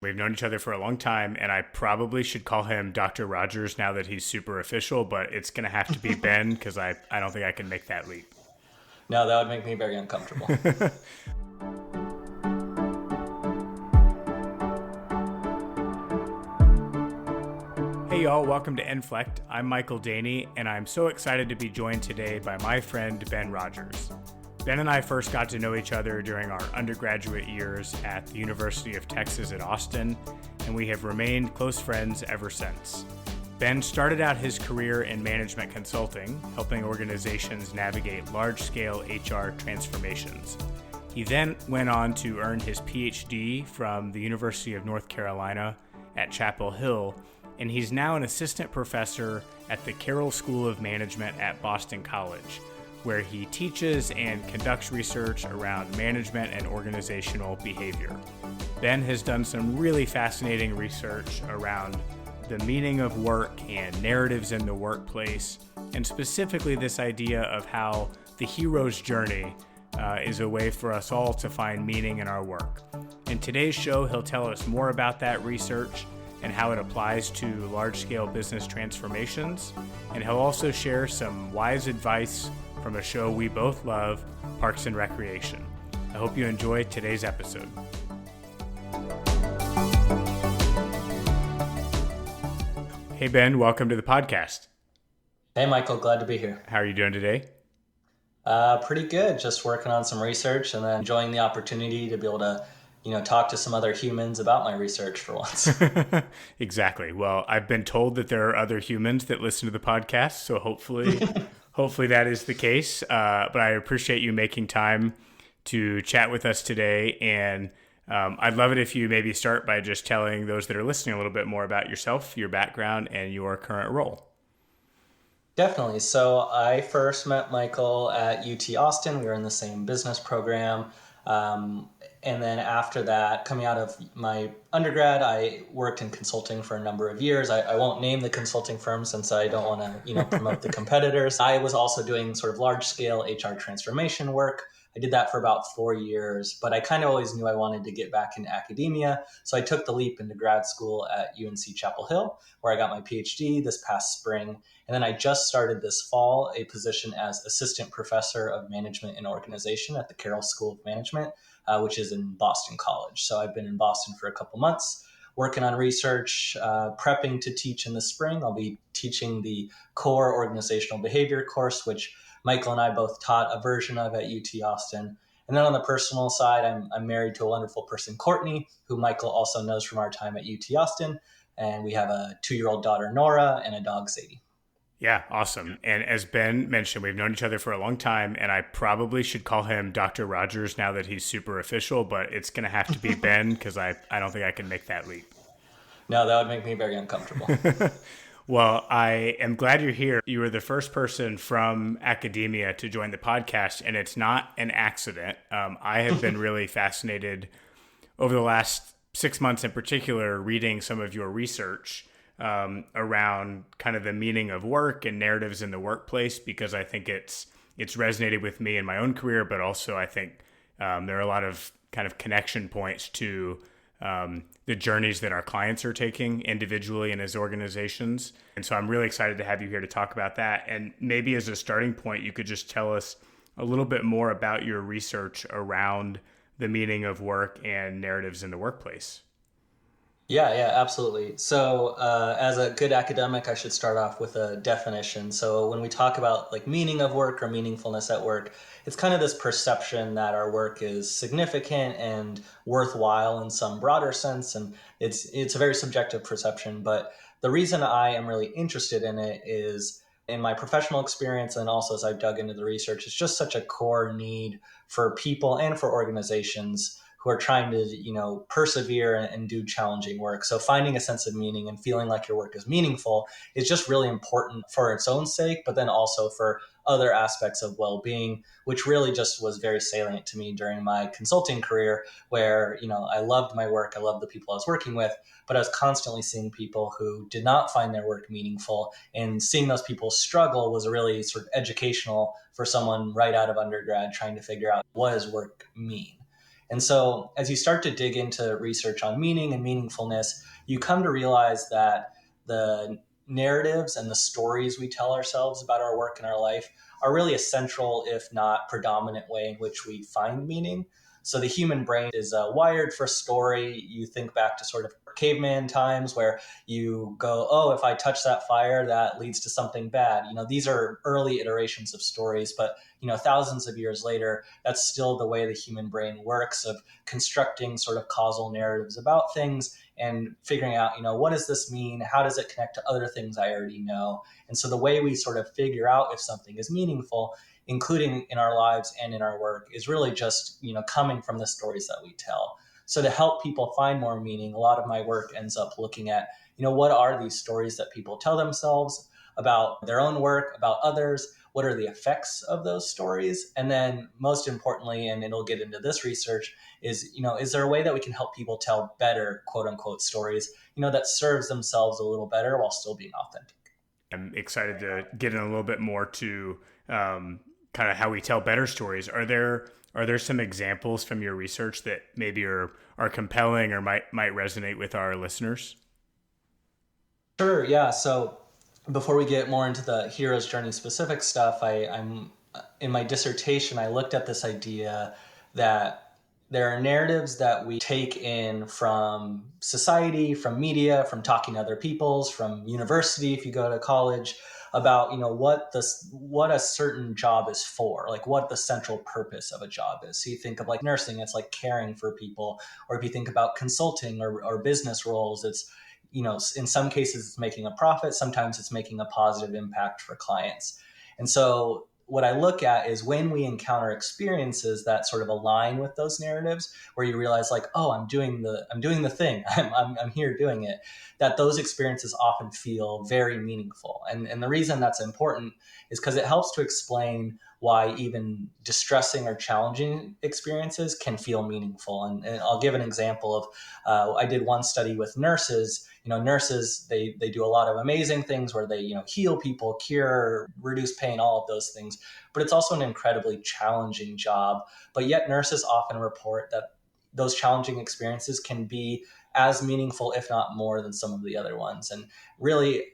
We've known each other for a long time, and I probably should call him Dr. Rogers now that he's super official, but it's going to have to be Ben because I don't think I can make that leap. No, that would make me very uncomfortable. Hey y'all, welcome to Inflect. I'm Michael Daehne, and I'm so excited to be joined today by my friend Ben Rogers. Ben and I first got to know each other during our undergraduate years at the University of Texas at Austin, and we have remained close friends ever since. Ben started out his career in management consulting, helping organizations navigate large-scale HR transformations. He then went on to earn his PhD from the University of North Carolina at Chapel Hill, and he's now an assistant professor at the Carroll School of Management at Boston College, where he teaches and conducts research around management and organizational behavior. Ben has done some really fascinating research around the meaning of work and narratives in the workplace, and specifically this idea of how the hero's journey is a way for us all to find meaning in our work. In today's show, he'll tell us more about that research and how it applies to large-scale business transformations, and he'll also share some wise advice from a show we both love, Parks and Recreation. I hope you enjoy today's episode. Hey Ben, welcome to the podcast. Hey, Michael, glad to be here. How are you doing today? Pretty good. Just working on some research and then enjoying the opportunity to be able to, talk to some other humans about my research for once. Exactly. Well, I've been told that there are other humans that listen to the podcast, so hopefully that is the case. But I appreciate you making time to chat with us today, and I'd love it if you maybe start by just telling those that are listening a little bit more about yourself, your background, and your current role. Definitely. So I first met Michael at UT Austin. We were in the same business program. And then after that, coming out of my undergrad, I worked in consulting for a number of years. I won't name the consulting firm since I don't want to, promote the competitors. I was also doing sort of large scale HR transformation work. I did that for about 4 years, but I kind of always knew I wanted to get back into academia. So I took the leap into grad school at UNC Chapel Hill, where I got my PhD this past spring. And then I just started this fall a position as assistant professor of management and organization at the Carroll School of Management, which is in Boston College. So I've been in Boston for a couple months, working on research, prepping to teach in the spring. I'll be teaching the core organizational behavior course, which Michael and I both taught a version of at UT Austin. And then on the personal side, I'm married to a wonderful person, Courtney, who Michael also knows from our time at UT Austin. And we have a 2-year-old daughter, Nora, and a dog, Sadie. Yeah, awesome. And as Ben mentioned, we've known each other for a long time, and I probably should call him Dr. Rogers now that he's super official, but it's going to have to be Ben because I don't think I can make that leap. No, that would make me very uncomfortable. Well, I am glad you're here. You were the first person from academia to join the podcast, and it's not an accident. I have been really fascinated over the last 6 months in particular, reading some of your research around kind of the meaning of work and narratives in the workplace, because I think it's resonated with me in my own career, but also I think there are a lot of kind of connection points to the journeys that our clients are taking individually and as organizations. And so I'm really excited to have you here to talk about that. And maybe as a starting point, you could just tell us a little bit more about your research around the meaning of work and narratives in the workplace. Yeah, absolutely. So as a good academic, I should start off with a definition. So when we talk about like meaning of work or meaningfulness at work, it's kind of this perception that our work is significant and worthwhile in some broader sense. And it's a very subjective perception. But the reason I am really interested in it is in my professional experience, and also as I've dug into the research, it's just such a core need for people and for organizations who are trying to, persevere and do challenging work. So finding a sense of meaning and feeling like your work is meaningful is just really important for its own sake, but then also for other aspects of well-being, which really just was very salient to me during my consulting career, where, I loved my work, I loved the people I was working with, but I was constantly seeing people who did not find their work meaningful, and seeing those people struggle was really sort of educational for someone right out of undergrad trying to figure out what does work mean. And so as you start to dig into research on meaning and meaningfulness, you come to realize that the narratives and the stories we tell ourselves about our work and our life are really a central, if not predominant, way in which we find meaning. So the human brain is wired for story. You think back to sort of caveman times where you go, oh, if I touch that fire, that leads to something bad. These are early iterations of stories, but thousands of years later, that's still the way the human brain works, of constructing sort of causal narratives about things and figuring out, what does this mean? How does it connect to other things I already know? And so the way we sort of figure out if something is meaningful, including in our lives and in our work, is really just, coming from the stories that we tell. So to help people find more meaning, a lot of my work ends up looking at, what are these stories that people tell themselves about their own work, about others? What are the effects of those stories? And then most importantly, and it'll get into this research, is there a way that we can help people tell better, quote unquote, stories, that serves themselves a little better while still being authentic? I'm excited to get in a little bit more to kind of how we tell better stories. Are there some examples from your research that maybe are compelling or might resonate with our listeners? Sure. Yeah. So before we get more into the hero's journey specific stuff, I'm in my dissertation, I looked at this idea that there are narratives that we take in from society, from media, from talking to other peoples, from university, if you go to college, about what a certain job is for, like what the central purpose of a job is. So you think of like nursing, it's like caring for people, or if you think about consulting or business roles, it's in some cases it's making a profit, sometimes it's making a positive impact for clients. And so what I look at is when we encounter experiences that sort of align with those narratives, where you realize like, oh, I'm doing the thing, I'm here doing it, that those experiences often feel very meaningful. And the reason that's important is because it helps to explain why even distressing or challenging experiences can feel meaningful. And I'll give an example of, I did one study with nurses. Nurses, they do a lot of amazing things where they, heal people, cure, reduce pain, all of those things. But it's also an incredibly challenging job. But yet nurses often report that those challenging experiences can be as meaningful, if not more, than some of the other ones. And really,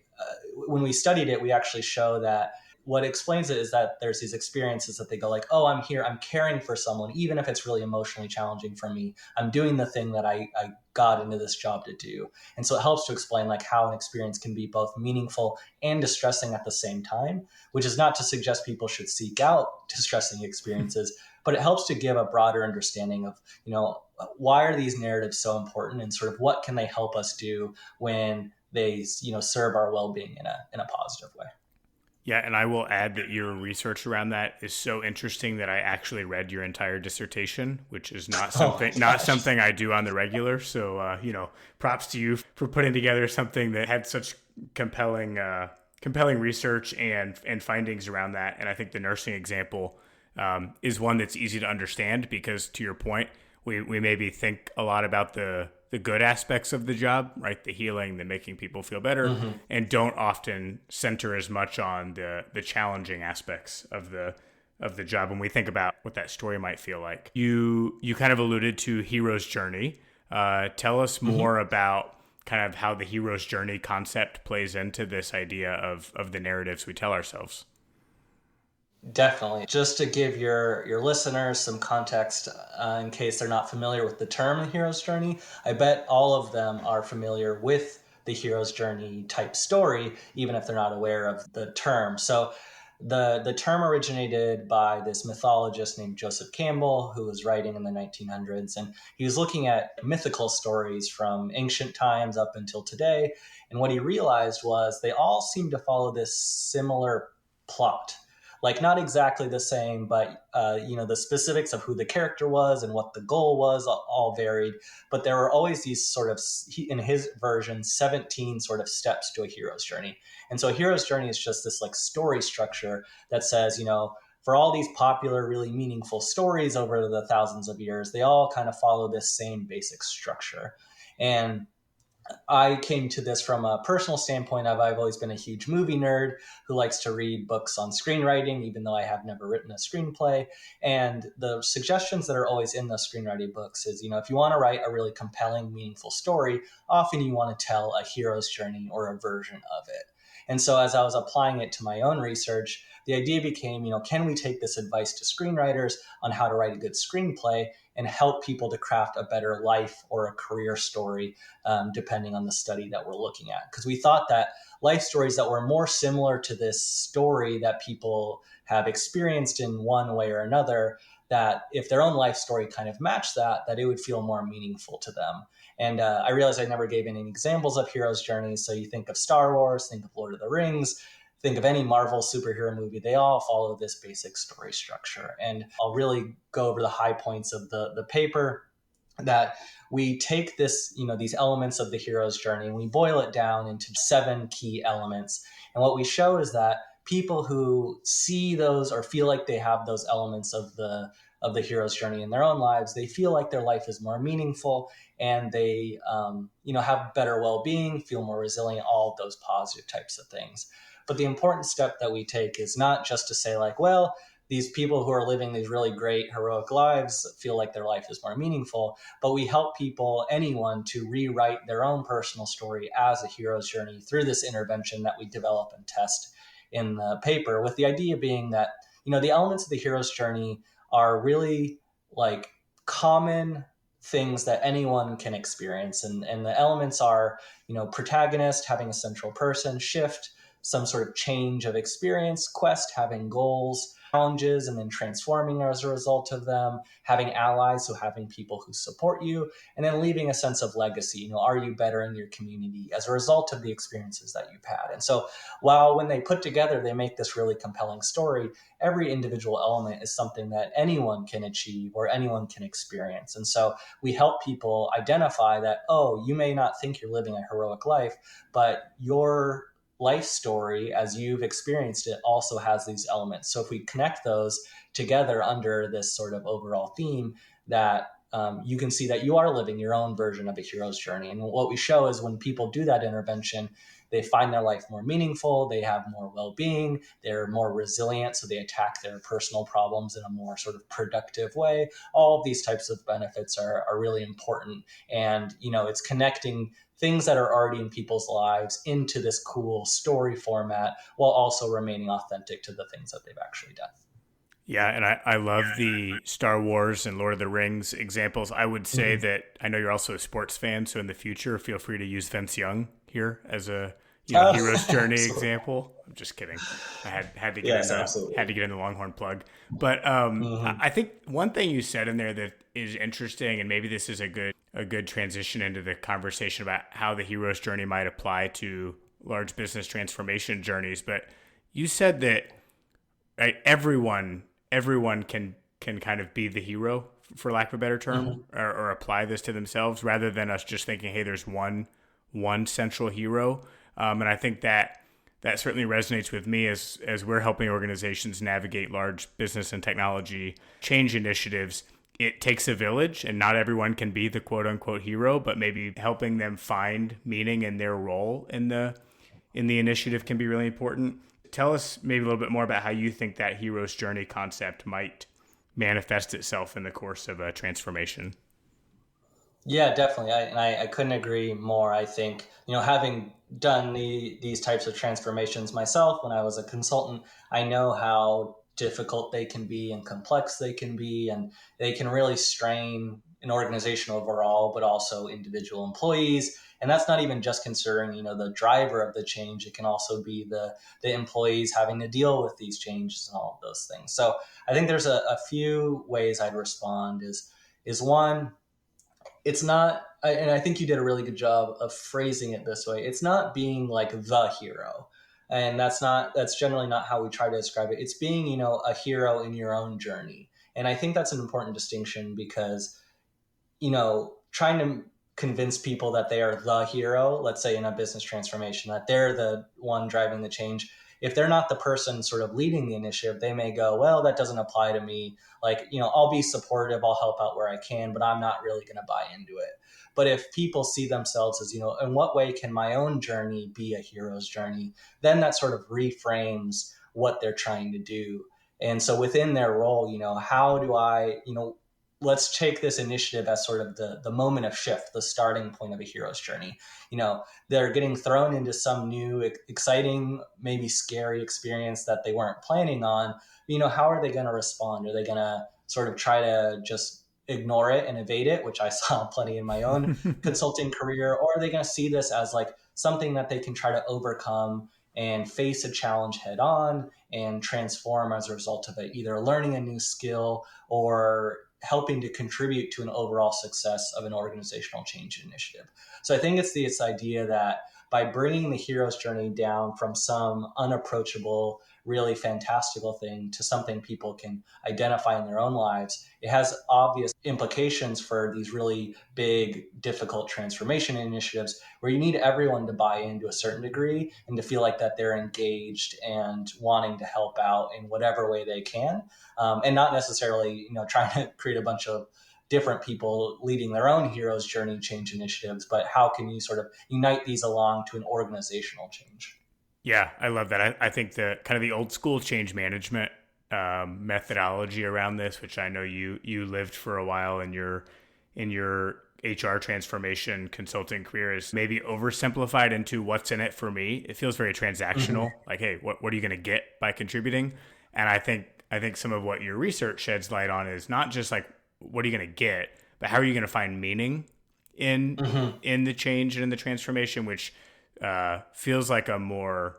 when we studied it, we actually show that what explains it is that there's these experiences that they go like, oh, I'm here, I'm caring for someone, even if it's really emotionally challenging for me. I'm doing the thing that I got into this job to do. And so it helps to explain like how an experience can be both meaningful and distressing at the same time, which is not to suggest people should seek out distressing experiences, but it helps to give a broader understanding of, why are these narratives so important, and sort of what can they help us do when they, serve our well-being in a positive way. Yeah, and I will add that your research around that is so interesting that I actually read your entire dissertation, which is not something I do on the regular. So props to you for putting together something that had such compelling research and findings around that. And I think the nursing example is one that's easy to understand because, to your point, we maybe think a lot about the good aspects of the job, right? The healing, the making people feel better, and don't often center as much on the challenging aspects of the job when we think about what that story might feel like. You kind of alluded to hero's journey. Tell us more about kind of how the hero's journey concept plays into this idea of the narratives we tell ourselves. Definitely. Just to give your listeners some context, in case they're not familiar with the term hero's journey, I bet all of them are familiar with the hero's journey type story, even if they're not aware of the term. So the term originated by this mythologist named Joseph Campbell, who was writing in the 1900s. And he was looking at mythical stories from ancient times up until today. And what he realized was they all seem to follow this similar plot, like not exactly the same, but the specifics of who the character was and what the goal was all varied. But there were always these sort of, in his version, 17 sort of steps to a hero's journey. And so a hero's journey is just this like story structure that says, for all these popular, really meaningful stories over the thousands of years, they all kind of follow this same basic structure. And I came to this from a personal standpoint. I've always been a huge movie nerd who likes to read books on screenwriting, even though I have never written a screenplay. And the suggestions that are always in the screenwriting books is, if you want to write a really compelling, meaningful story, often you want to tell a hero's journey or a version of it. And so as I was applying it to my own research, the idea became, can we take this advice to screenwriters on how to write a good screenplay and help people to craft a better life or a career story, depending on the study that we're looking at? Because we thought that life stories that were more similar to this story that people have experienced in one way or another, that if their own life story kind of matched that it would feel more meaningful to them. And I realized I never gave any examples of hero's journeys. So you think of Star Wars, think of Lord of the Rings, think of any Marvel superhero movie, they all follow this basic story structure. And I'll really go over the high points of the paper, that we take these elements of the hero's journey and we boil it down into 7 key elements. And what we show is that people who see those or feel like they have those elements of the hero's journey in their own lives, they feel like their life is more meaningful, and they have better well-being, feel more resilient, all of those positive types of things. But the important step that we take is not just to say like, well, these people who are living these really great heroic lives feel like their life is more meaningful, but we help people, anyone, to rewrite their own personal story as a hero's journey through this intervention that we develop and test in the paper, with the idea being that the elements of the hero's journey are really like common things that anyone can experience. And the elements are, protagonist, having a central person, shift, some sort of change of experience, quest, having goals, challenges, and then transforming as a result of them, having allies, so having people who support you, and then leaving a sense of legacy. Are you bettering your community as a result of the experiences that you've had? And so while when they put together, they make this really compelling story, every individual element is something that anyone can achieve or anyone can experience. And so we help people identify that, oh, you may not think you're living a heroic life, but your life story as you've experienced it also has these elements. So if we connect those together under this sort of overall theme, that you can see that you are living your own version of a hero's journey. And what we show is when people do that intervention, they find their life more meaningful, they have more well-being, they're more resilient, so they attack their personal problems in a more sort of productive way. All of these types of benefits are really important. And, it's connecting things that are already in people's lives into this cool story format while also remaining authentic to the things that they've actually done. Yeah, and I love the Star Wars and Lord of the Rings examples. I would say that I know you're also a sports fan, so in the future, feel free to use Vince Young here as a hero's journey example. I'm just kidding. I had to get Yes, had to absolutely. get in the Longhorn plug. But I think one thing you said in there that is interesting, and maybe this is a good transition into the conversation about how the hero's journey might apply to large business transformation journeys. But you said that, right, everyone can kind of be the hero, for lack of a better term, or apply this to themselves, rather than us just thinking, hey, there's one central hero. And I think that certainly resonates with me as we're helping organizations navigate large business and technology change initiatives. It takes a village, and not everyone can be the quote unquote hero, but maybe helping them find meaning in their role in the initiative can be really important. Tell us maybe a little bit more about how you think that hero's journey concept might manifest itself in the course of a transformation. Yeah, definitely. I couldn't agree more. I think, having done these types of transformations myself when I was a consultant, I know how difficult they can be and complex they can be, and they can really strain an organization overall, but also individual employees. And that's not even just considering, the driver of the change. It can also be the employees having to deal with these changes and all of those things. So I think there's a few ways I'd respond is one, it's not, and I think you did a really good job of phrasing it this way. It's not being like the hero. And that's generally not how we try to describe it. It's being, a hero in your own journey. And I think that's an important distinction because, trying to convince people that they are the hero, let's say in a business transformation, that they're the one driving the change. If they're not the person sort of leading the initiative, they may go, well, that doesn't apply to me. Like, I'll be supportive, I'll help out where I can, but I'm not really going to buy into it. But if people see themselves as, in what way can my own journey be a hero's journey, then that sort of reframes what they're trying to do. And so within their role, how do I, let's take this initiative as sort of the moment of shift, the starting point of a hero's journey. They're getting thrown into some new, exciting, maybe scary experience that they weren't planning on. How are they going to respond? Are they going to sort of try to just ignore it and evade it, which I saw plenty in my own consulting career? Or are they going to see this as like something that they can try to overcome and face a challenge head on and transform as a result of it, either learning a new skill or helping to contribute to an overall success of an organizational change initiative? So I think it's this idea that by bringing the hero's journey down from some unapproachable, really fantastical thing to something people can identify in their own lives, it has obvious implications for these really big, difficult transformation initiatives where you need everyone to buy in to a certain degree and to feel like that they're engaged and wanting to help out in whatever way they can, and not necessarily, trying to create a bunch of different people leading their own hero's journey change initiatives, but how can you sort of unite these along to an organizational change? Yeah, I love that. I think the kind of the old school change management methodology around this, which I know you lived for a while in your HR transformation consulting career, is maybe oversimplified into what's in it for me. It feels very transactional. Like, hey, what are you going to get by contributing? And I think some of what your research sheds light on is not just like what are you going to get, but how are you going to find meaning in the change and in the transformation, which feels like a more,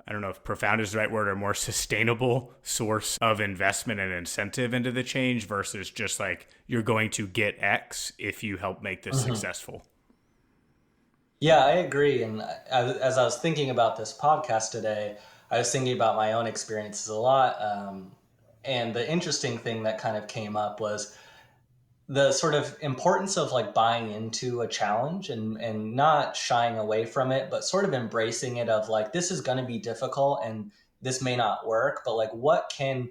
I don't know if profound is the right word, or more sustainable source of investment and incentive into the change versus just like you're going to get X if you help make this successful. Yeah, I agree. And as I was thinking about this podcast today, I was thinking about my own experiences a lot. And the interesting thing that kind of came up was the sort of importance of like buying into a challenge and not shying away from it, but sort of embracing it of like, this is going to be difficult and this may not work, but like, what can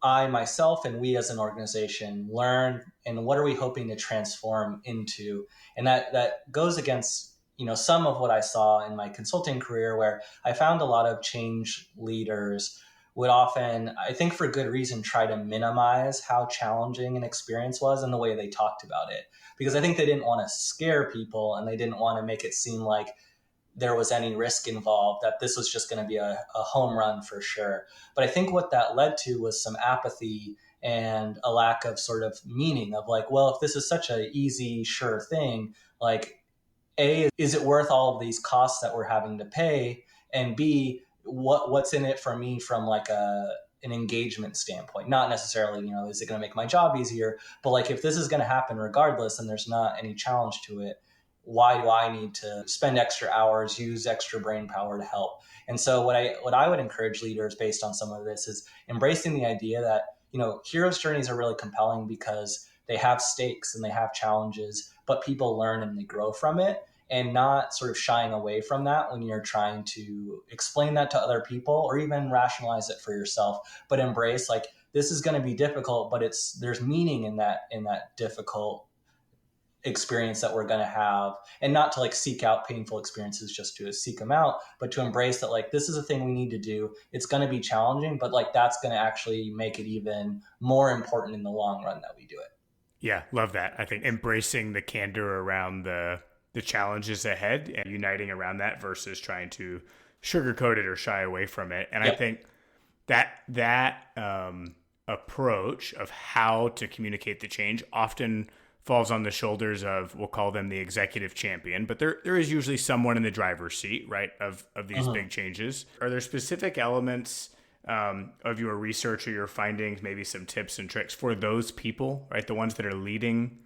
I myself and we as an organization learn, and what are we hoping to transform into? And that goes against, some of what I saw in my consulting career, where I found a lot of change leaders would often, I think for good reason, try to minimize how challenging an experience was and the way they talked about it. Because I think they didn't want to scare people and they didn't want to make it seem like there was any risk involved, that this was just going to be a home run for sure. But I think what that led to was some apathy and a lack of sort of meaning of like, well, if this is such an easy, sure thing, like, A, is it worth all of these costs that we're having to pay? And B, what's in it for me from like an engagement standpoint? Not necessarily, is it going to make my job easier? But like, if this is going to happen regardless and there's not any challenge to it, why do I need to spend extra hours, use extra brain power to help? And so what I would encourage leaders based on some of this is embracing the idea that, hero's journeys are really compelling because they have stakes and they have challenges, but people learn and they grow from it, and not sort of shying away from that when you're trying to explain that to other people or even rationalize it for yourself, but embrace like, this is going to be difficult, but there's meaning in that difficult experience that we're going to have, and not to like seek out painful experiences just to seek them out, but to embrace that like, this is a thing we need to do. It's going to be challenging, but like, that's going to actually make it even more important in the long run that we do it. Yeah, love that. I think embracing the candor around the challenges ahead and uniting around that versus trying to sugarcoat it or shy away from it. And I think that approach of how to communicate the change often falls on the shoulders of, we'll call them the executive champion, but there is usually someone in the driver's seat, right, of these big changes. Are there specific elements of your research or your findings, maybe some tips and tricks for those people, right, the ones that are leading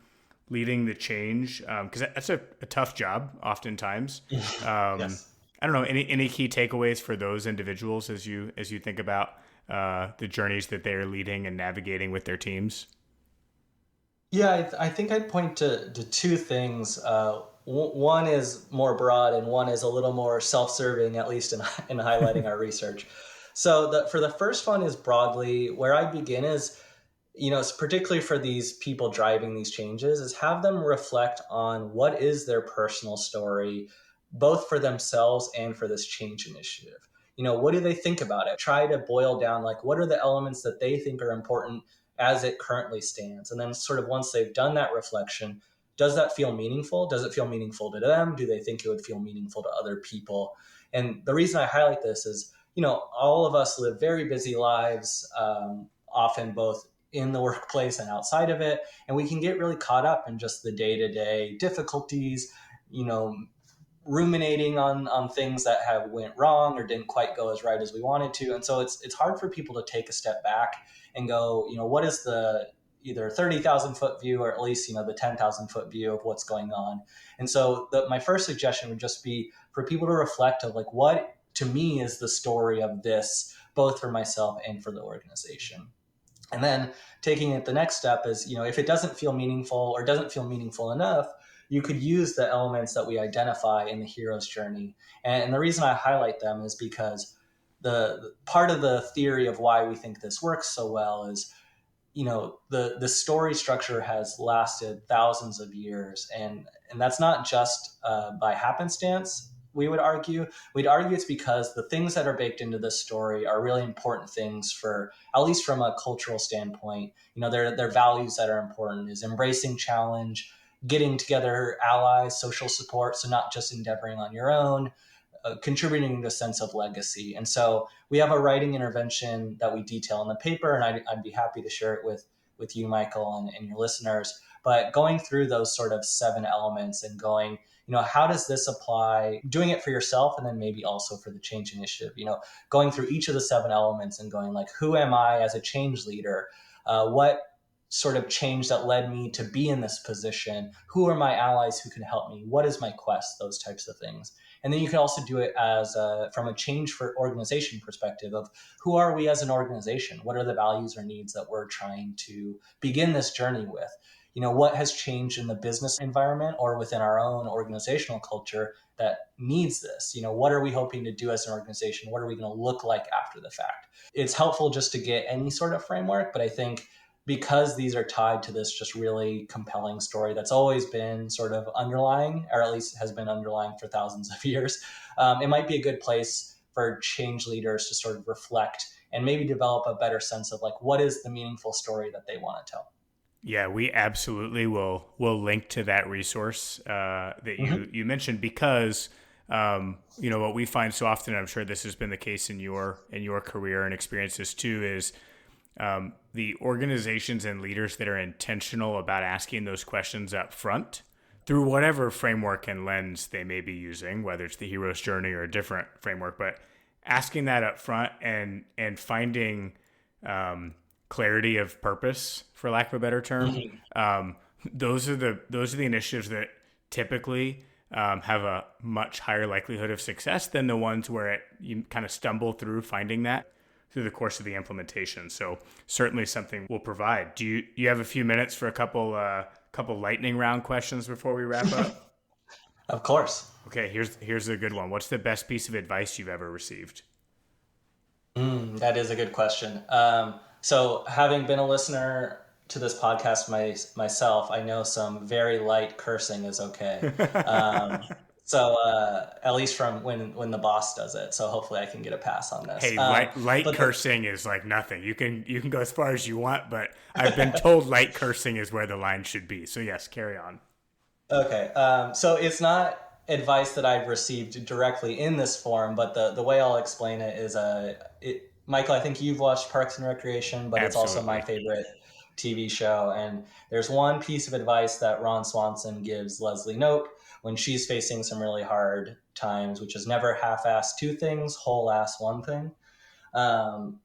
the change? Because that's a tough job oftentimes. Yes. I don't know, any key takeaways for those individuals as you think about the journeys that they're leading and navigating with their teams? Yeah, I think I'd point to two things. One is more broad, and one is a little more self-serving, at least in highlighting our research. So for the first one is broadly, where I begin is, particularly for these people driving these changes, is have them reflect on what is their personal story, both for themselves and for this change initiative. What do they think about it? Try to boil down, like, what are the elements that they think are important as it currently stands? And then sort of once they've done that reflection, does that feel meaningful? Does it feel meaningful to them? Do they think it would feel meaningful to other people? And the reason I highlight this is, all of us live very busy lives, often both in the workplace and outside of it. And we can get really caught up in just the day-to-day difficulties, ruminating on things that have went wrong or didn't quite go as right as we wanted to. And so it's hard for people to take a step back and go, what is the either 30,000 foot view, or at least, the 10,000 foot view of what's going on. And so my first suggestion would just be for people to reflect of, like, what to me is the story of this, both for myself and for the organization. And then taking it the next step is, if it doesn't feel meaningful or doesn't feel meaningful enough, you could use the elements that we identify in the hero's journey. And the reason I highlight them is because the part of the theory of why we think this works so well is, the story structure has lasted thousands of years. And that's not just by happenstance. We'd argue it's because the things that are baked into this story are really important things for, at least from a cultural standpoint. Their values that are important is embracing challenge, getting together allies, social support. So not just endeavoring on your own, contributing to a sense of legacy. And so we have a writing intervention that we detail in the paper, and I'd be happy to share it with you, Michael, and your listeners. But going through those sort of 7 elements and going, how does this apply, doing it for yourself and then maybe also for the change initiative, going through each of the 7 elements and going, like, who am I as a change leader? What sort of change that led me to be in this position? Who are my allies who can help me? What is my quest? Those types of things. And then you can also do it as from a change for organization perspective of, who are we as an organization? What are the values or needs that we're trying to begin this journey with? What has changed in the business environment or within our own organizational culture that needs this? What are we hoping to do as an organization? What are we going to look like after the fact? It's helpful just to get any sort of framework, but I think because these are tied to this just really compelling story that's always been sort of underlying, or at least has been underlying for thousands of years, it might be a good place for change leaders to sort of reflect and maybe develop a better sense of, like, what is the meaningful story that they want to tell. Yeah, we absolutely will link to that resource that you mentioned, because what we find so often, I'm sure this has been the case in your career and experiences too, is the organizations and leaders that are intentional about asking those questions up front through whatever framework and lens they may be using, whether it's the hero's journey or a different framework, but asking that up front and finding clarity of purpose, for lack of a better term. Those are the initiatives that typically have a much higher likelihood of success than the ones where you kind of stumble through finding that through the course of the implementation. So certainly something we'll provide. Do you have a few minutes for a couple lightning round questions before we wrap up? Of course. Okay, here's a good one. What's the best piece of advice you've ever received? That is a good question. So having been a listener to this podcast myself, I know some very light cursing is okay. So at least from when the boss does it. So hopefully I can get a pass on this. Hey, light cursing is like nothing. You can go as far as you want, but I've been told light cursing is where the line should be. So yes, carry on. Okay. So it's not advice that I've received directly in this form, but the way I'll explain it is Michael, I think you've watched Parks and Recreation, but Absolutely. It's also my favorite TV show. And there's one piece of advice that Ron Swanson gives Leslie Knope when she's facing some really hard times, which is never half-ass 2 things, whole-ass 1 thing.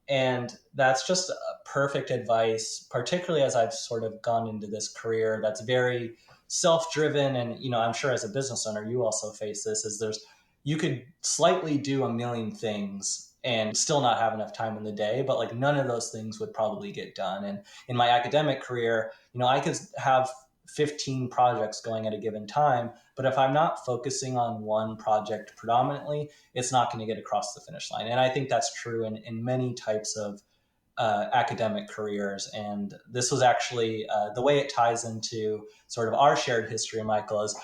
And that's just perfect advice, particularly as I've sort of gone into this career that's very self-driven. And, I'm sure as a business owner, you also face this, you could slightly do a million things and still not have enough time in the day, but like none of those things would probably get done. And in my academic career, I could have 15 projects going at a given time, but if I'm not focusing on one project predominantly, it's not going to get across the finish line. And I think that's true in many types of academic careers. And this was actually the way it ties into sort of our shared history, Michael, is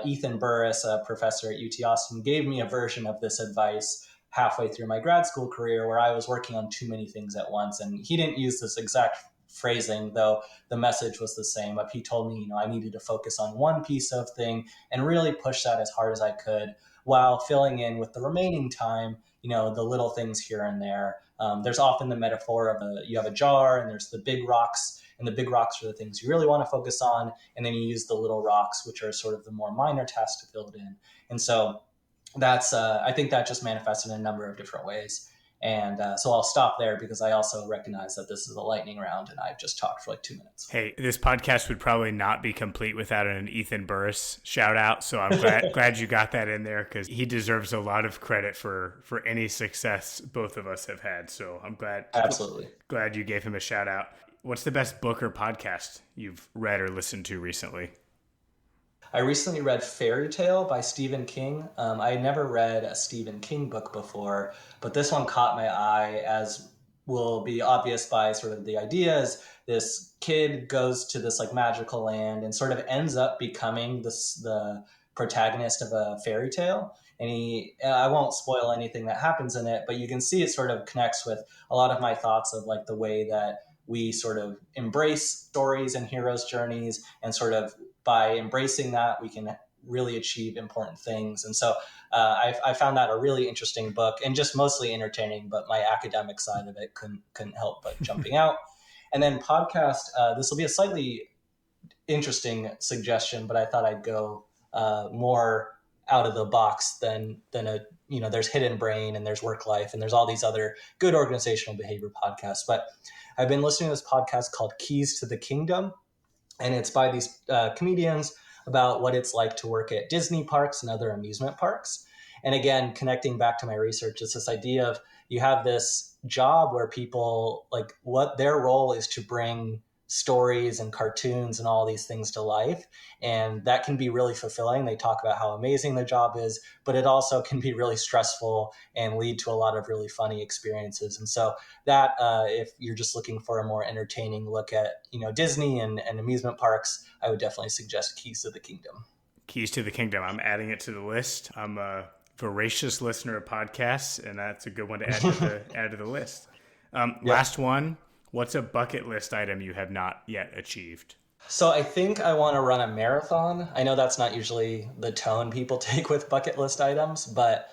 Ethan Burris, a professor at UT Austin, gave me a version of this advice halfway through my grad school career where I was working on too many things at once. And he didn't use this exact phrasing, though the message was the same. But he told me, I needed to focus on one piece of thing and really push that as hard as I could while filling in with the remaining time, the little things here and there. There's often the metaphor of you have a jar and there's the big rocks, and the big rocks are the things you really want to focus on. And then you use the little rocks, which are sort of the more minor tasks to fill it in. And so that's, I think that just manifests in a number of different ways. And so I'll stop there because I also recognize that this is a lightning round and I've just talked for like 2 minutes. Hey, this podcast would probably not be complete without an Ethan Burris shout out. So I'm glad you got that in there because he deserves a lot of credit for any success both of us have had. So I'm glad you gave him a shout out. What's the best book or podcast you've read or listened to recently? I recently read Fairy Tale by Stephen King. I had never read a Stephen King book before, but this one caught my eye, as will be obvious by sort of the idea is this kid goes to this like magical land and sort of ends up becoming the protagonist of a fairy tale. And I won't spoil anything that happens in it, but you can see it sort of connects with a lot of my thoughts of like the way that we sort of embrace stories and heroes' journeys, and sort of by embracing that, we can really achieve important things. And so I found that a really interesting book and just mostly entertaining, but my academic side of it couldn't help but jumping out. And then podcast, this will be a slightly interesting suggestion, but I thought I'd go more out of the box than there's Hidden Brain and there's Work Life and there's all these other good organizational behavior podcasts. But I've been listening to this podcast called Keys to the Kingdom. And it's by these comedians about what it's like to work at Disney parks and other amusement parks. And again, connecting back to my research, it's this idea of you have this job where people, like, what their role is to bring stories and cartoons and all these things to life. And that can be really fulfilling. They talk about how amazing the job is, but it also can be really stressful and lead to a lot of really funny experiences. And so that, if you're just looking for a more entertaining look at, Disney and amusement parks, I would definitely suggest Keys to the Kingdom. Keys to the Kingdom. I'm adding it to the list. I'm a voracious listener of podcasts, and that's a good one to add to the list. Last one. What's a bucket list item you have not yet achieved? So I think I want to run a marathon. I know that's not usually the tone people take with bucket list items, but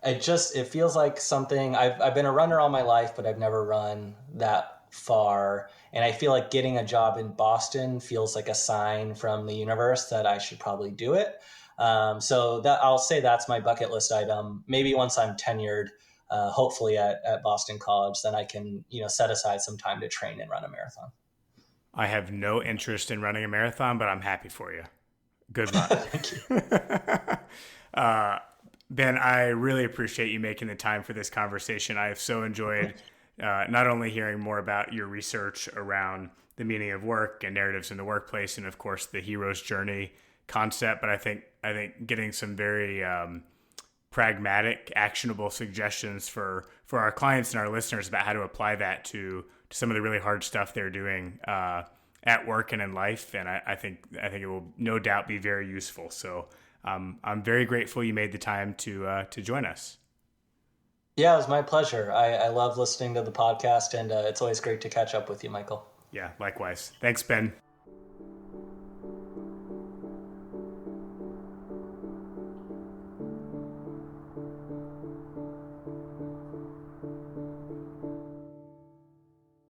it feels like something. I've been a runner all my life, but I've never run that far. And I feel like getting a job in Boston feels like a sign from the universe that I should probably do it. So that I'll say that's my bucket list item. Maybe once I'm tenured, hopefully at Boston College, then I can, set aside some time to train and run a marathon. I have no interest in running a marathon, but I'm happy for you. Good luck. Thank you. Ben, I really appreciate you making the time for this conversation. I have so enjoyed not only hearing more about your research around the meaning of work and narratives in the workplace, and of course the hero's journey concept, but I think getting some very pragmatic, actionable suggestions for our clients and our listeners about how to apply that to some of the really hard stuff they're doing at work and in life. And I think it will no doubt be very useful. So I'm very grateful you made the time to join us. Yeah, it was my pleasure. I love listening to the podcast, and it's always great to catch up with you, Michael. Yeah, likewise. Thanks, Ben.